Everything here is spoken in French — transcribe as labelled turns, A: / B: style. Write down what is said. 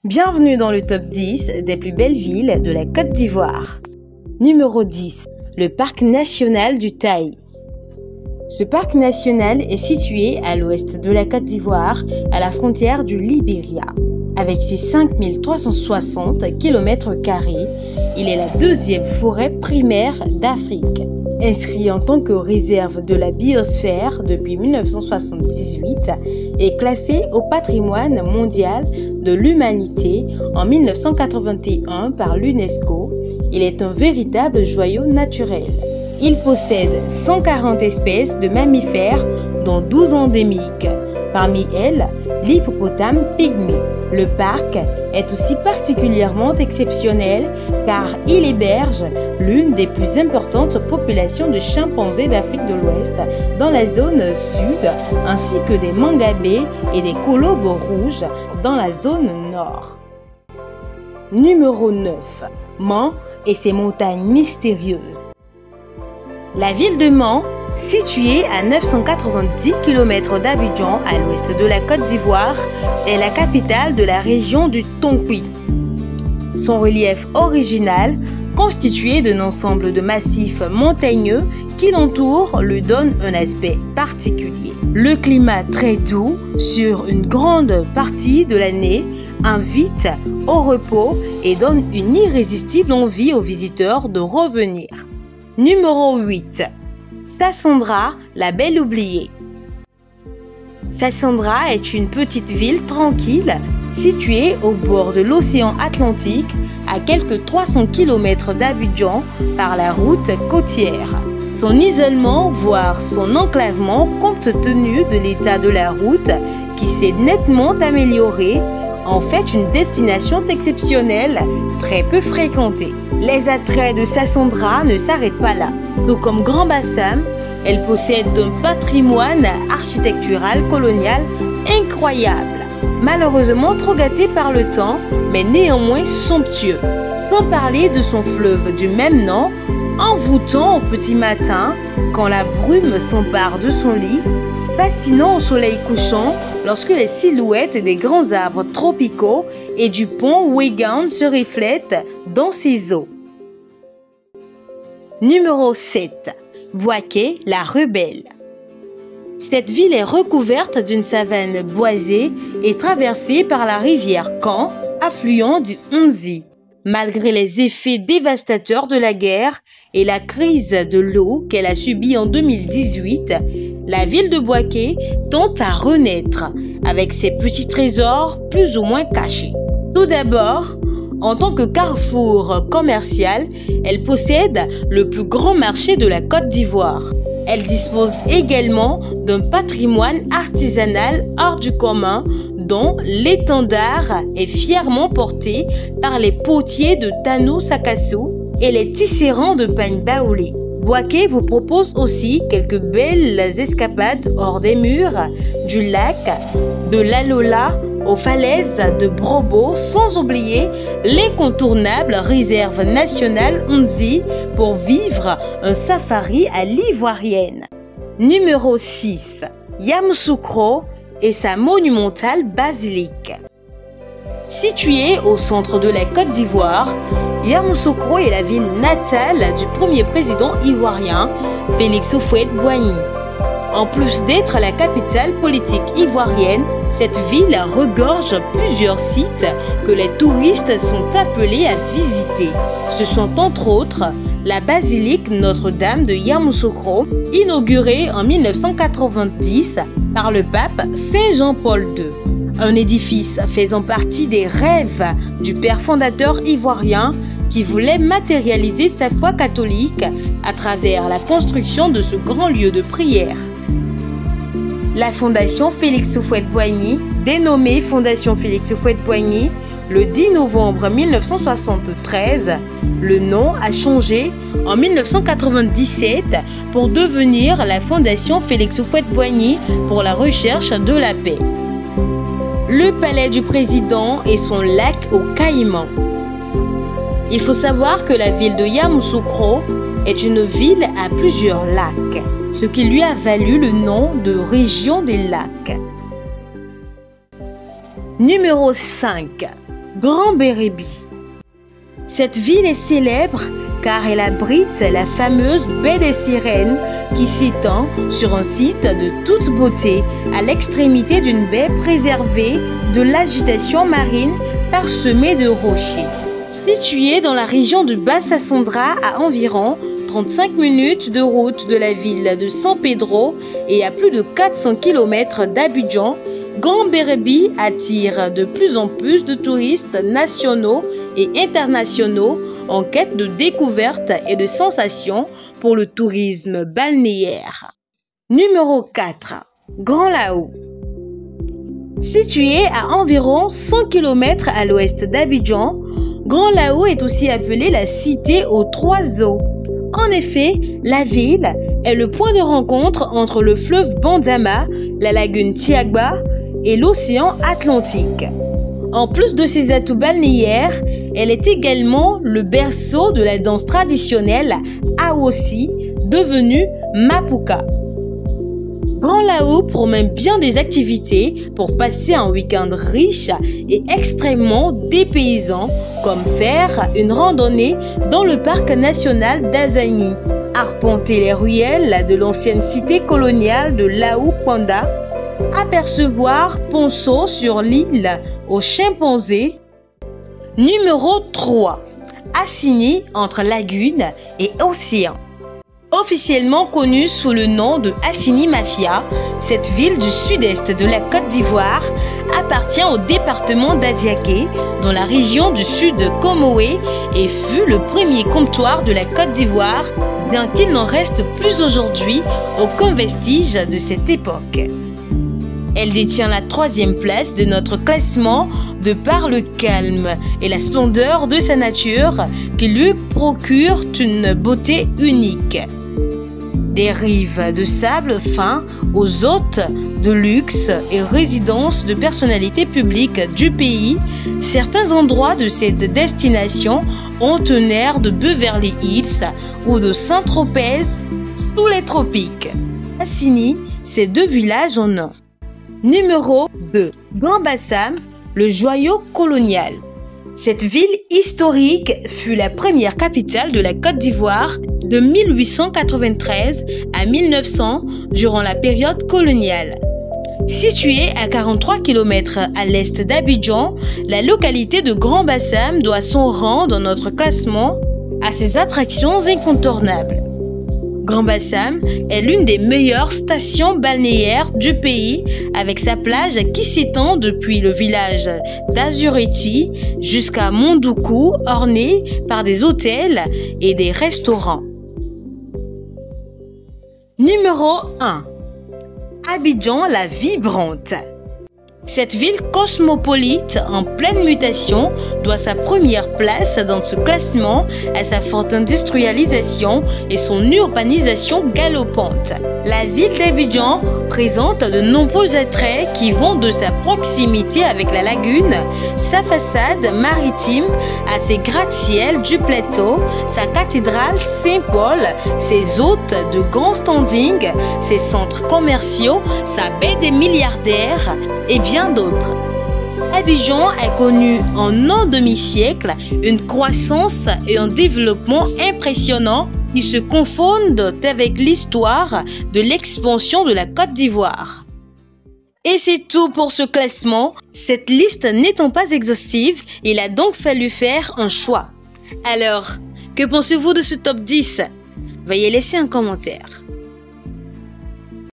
A: Bienvenue dans le top 10 des plus belles villes de la Côte d'Ivoire. Numéro 10. Le parc national du Taï. Ce parc national est situé à l'ouest de la Côte d'Ivoire, à la frontière du Libéria. Avec ses 5360 km², il est la deuxième forêt primaire d'Afrique. Inscrit en tant que réserve de la biosphère depuis 1978 et classé au patrimoine mondial de l'humanité en 1981 par l'UNESCO, il est un véritable joyau naturel. Il possède 140 espèces de mammifères, dont 12 endémiques. Parmi elles, l'hippopotame pygmée. Le parc est aussi particulièrement exceptionnel car il héberge l'une des plus importantes populations de chimpanzés d'Afrique de l'Ouest dans la zone sud, ainsi que des mangabés et des colobes rouges dans la zone nord. Numéro 9. Mans et ses montagnes mystérieuses. La ville de Mans, située à 990 km d'Abidjan à l'ouest de la Côte d'Ivoire, est la capitale de la région du Tonkoui. Son relief original, constitué d'un ensemble de massifs montagneux qui l'entourent, lui donne un aspect particulier. Le climat très doux sur une grande partie de l'année invite au repos et donne une irrésistible envie aux visiteurs de revenir. Numéro 8. Sassandra, la belle oubliée. Sassandra est une petite ville tranquille située au bord de l'océan Atlantique à quelques 300 km d'Abidjan par la route côtière. Son isolement, voire son enclavement, compte tenu de l'état de la route qui s'est nettement amélioré, en fait une destination exceptionnelle, très peu fréquentée. Les attraits de Sassandra ne s'arrêtent pas là. Tout comme Grand Bassam, elle possède un patrimoine architectural colonial incroyable, malheureusement trop gâté par le temps, mais néanmoins somptueux. Sans parler de son fleuve du même nom, envoûtant au petit matin, quand la brume s'empare de son lit, fascinant au soleil couchant, lorsque les silhouettes des grands arbres tropicaux et du pont Ouégan se reflètent dans ses eaux. Numéro 7. Bouaké, la rebelle. Cette ville est recouverte d'une savane boisée et traversée par la rivière Kan, affluent du Nzi. Malgré les effets dévastateurs de la guerre et la crise de l'eau qu'elle a subie en 2018, la ville de Bouaké tente à renaître avec ses petits trésors plus ou moins cachés. Tout d'abord, en tant que carrefour commercial, elle possède le plus grand marché de la Côte d'Ivoire. Elle dispose également d'un patrimoine artisanal hors du commun dont l'étendard est fièrement porté par les potiers de Tano Sakassou et les tisserands de Pagne Baoulé. Bouaké vous propose aussi quelques belles escapades hors des murs, du lac, de l'Alola aux falaises de Brobo, sans oublier l'incontournable réserve nationale Nzi pour vivre un safari à l'ivoirienne. Numéro 6. Yamoussoukro et sa monumentale basilique. Située au centre de la Côte d'Ivoire, Yamoussoukro est la ville natale du premier président ivoirien, Félix Houphouët-Boigny. En plus d'être la capitale politique ivoirienne, cette ville regorge plusieurs sites que les touristes sont appelés à visiter. Ce sont entre autres la basilique Notre-Dame de Yamoussoukro, inaugurée en 1990 par le pape Saint Jean-Paul II. Un édifice faisant partie des rêves du père fondateur ivoirien qui voulait matérialiser sa foi catholique à travers la construction de ce grand lieu de prière. La Fondation Félix Houphouët-Boigny, dénommée Fondation Félix Houphouët-Boigny le 10 novembre 1973, le nom a changé en 1997 pour devenir la Fondation Félix Houphouët-Boigny pour la recherche de la paix. Le palais du président et son lac aux Caïmans. Il faut savoir que la ville de Yamoussoukro est une ville à plusieurs lacs, ce qui lui a valu le nom de région des lacs. Numéro 5. Grand Bérébi. Cette ville est célèbre car elle abrite la fameuse baie des Sirènes qui s'étend sur un site de toute beauté à l'extrémité d'une baie préservée de l'agitation marine parsemée de rochers. Située dans la région de Bassa-Sondra à environ 35 minutes de route de la ville de San Pedro et à plus de 400 km d'Abidjan, Grand Bérébi attire de plus en plus de touristes nationaux et internationaux en quête de découvertes et de sensations pour le tourisme balnéaire. Numéro 4. Grand Lahou. Situé à environ 100 km à l'ouest d'Abidjan, Grand Lahou est aussi appelé la cité aux trois eaux. En effet, la ville est le point de rencontre entre le fleuve Bandama, la lagune Tiagba et l'océan Atlantique. En plus de ses atouts balnéaires, elle est également le berceau de la danse traditionnelle Awossi, devenue Mapuka. Grand Lahou promet bien des activités pour passer un week-end riche et extrêmement dépaysant, comme faire une randonnée dans le parc national d'Azani, arpenter les ruelles de l'ancienne cité coloniale de Lahou-Panda, apercevoir Ponceau sur l'île aux chimpanzés. Numéro 3. Assini entre lagune et océan. Officiellement connue sous le nom de Assini Mafia, cette ville du sud-est de la Côte d'Ivoire appartient au département d'Adiaké, dans la région du sud de Comoé, et fut le premier comptoir de la Côte d'Ivoire, bien qu'il n'en reste plus aujourd'hui aucun vestige de cette époque. Elle détient la 3e place de notre classement de par le calme et la splendeur de sa nature qui lui procure une beauté unique. Des rives de sable fin aux hôtes de luxe et résidences de personnalités publiques du pays, certains endroits de cette destination ont un air de Beverly Hills ou de Saint-Tropez sous les tropiques. Assini, c'est 2 villages en un. Numéro 2. Grand Bassam, le joyau colonial. Cette ville historique fut la première capitale de la Côte d'Ivoire de 1893 à 1900 durant la période coloniale. Située à 43 km à l'est d'Abidjan, la localité de Grand Bassam doit son rang dans notre classement à ses attractions incontournables. Grand Bassam est l'une des meilleures stations balnéaires du pays avec sa plage qui s'étend depuis le village d'Azureti jusqu'à Mondoukou, ornée par des hôtels et des restaurants. Numéro 1. Abidjan la vibrante. Cette ville cosmopolite en pleine mutation doit sa première place dans ce classement à sa forte industrialisation et son urbanisation galopante. La ville d'Abidjan présente de nombreux attraits qui vont de sa proximité avec la lagune, sa façade maritime à ses gratte-ciels du plateau, sa cathédrale Saint-Paul, ses hôtes de grand standing, ses centres commerciaux, sa baie des milliardaires et bien d'autres. Abidjan a connu en un demi-siècle une croissance et un développement impressionnants qui se confondent avec l'histoire de l'expansion de la Côte d'Ivoire. Et c'est tout pour ce classement. Cette liste n'étant pas exhaustive, il a donc fallu faire un choix. Alors, que pensez-vous de ce top 10? Veuillez laisser un commentaire.